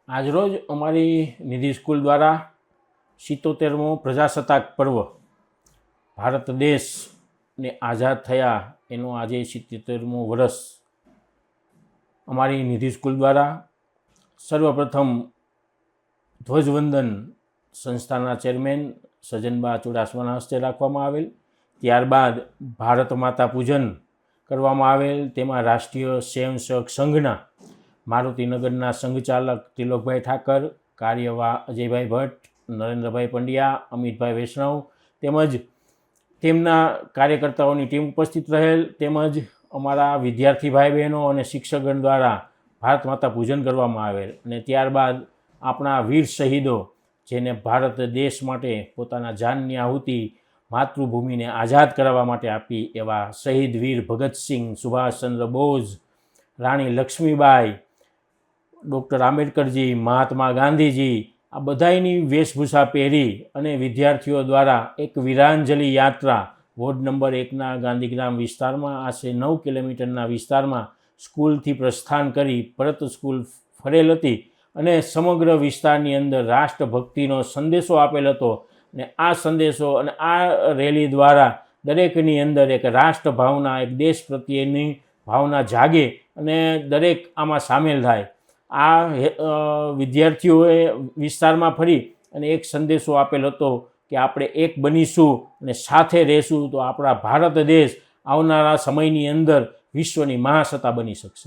આજરોજ અમારી નિધિ સ્કૂલ દ્વારા 77મો પ્રજાસત્તાક પર્વ ભારત દેશને આઝાદ થયા એનો આજે 77મો વર્ષ અમારી નિધિ સ્કૂલ દ્વારા સર્વપ્રથમ ધ્વજવંદન સંસ્થાના ચેરમેન સજનબા ચુડાસમાના હસ્તે રાખવામાં આવેલ. ત્યારબાદ ભારત માતા પૂજન કરવામાં આવેલ. તેમાં રાષ્ટ્રીય સ્વયંસેવક સંઘના મારુતિનગરના સંઘચાલક તિલકભાઈ ઠાકર, કાર્યવાહ અજયભાઈ ભટ્ટ, નરેન્દ્રભાઈ પંડ્યા, અમિતભાઈ વૈષ્ણવ તેમજ તેમના કાર્યકર્તાઓની ટીમ ઉપસ્થિત રહેલ. તેમજ અમારા વિદ્યાર્થી ભાઈ બહેનો અને શિક્ષકગણ દ્વારા ભારત માતા પૂજન કરવામાં આવેલ. અને ત્યારબાદ આપણા વીર શહીદો જેને ભારત દેશ માટે પોતાના જાનની આહુતિ માતૃભૂમિને આઝાદ કરાવવા માટે આપી એવા શહીદ વીર ભગતસિંહ, સુભાષચંદ્ર બોઝ, રાણી લક્ષ્મીબાઈ, ડૉક્ટર આંબેડકરજી, મહાત્મા ગાંધીજી આ બધાની વેશભૂષા પહેરી અને વિદ્યાર્થીઓ દ્વારા એક વીરાંજલિ યાત્રા વોર્ડ નંબર 1ના ગાંધીગ્રામ વિસ્તારમાં આશરે 9 કિલોમીટરના વિસ્તારમાં સ્કૂલથી પ્રસ્થાન કરી પરત સ્કૂલ ફરેલ હતી અને સમગ્ર વિસ્તારની અંદર રાષ્ટ્રભક્તિનો સંદેશો આપેલ હતો. અને આ સંદેશો અને આ રેલી દ્વારા દરેકની અંદર એક રાષ્ટ્રભાવના, એક દેશ પ્રત્યેની ભાવના જાગે અને દરેક આમાં સામેલ થાય. આ વિદ્યાર્થીઓએ વિસ્તારમાં ફરી અને એક સંદેશો આપેલ હતો કે આપણે એક બનીશું અને સાથે રહેશું તો આપણા ભારત દેશ આવનારા સમયની અંદર વિશ્વની મહાસત્તા બની શકશે.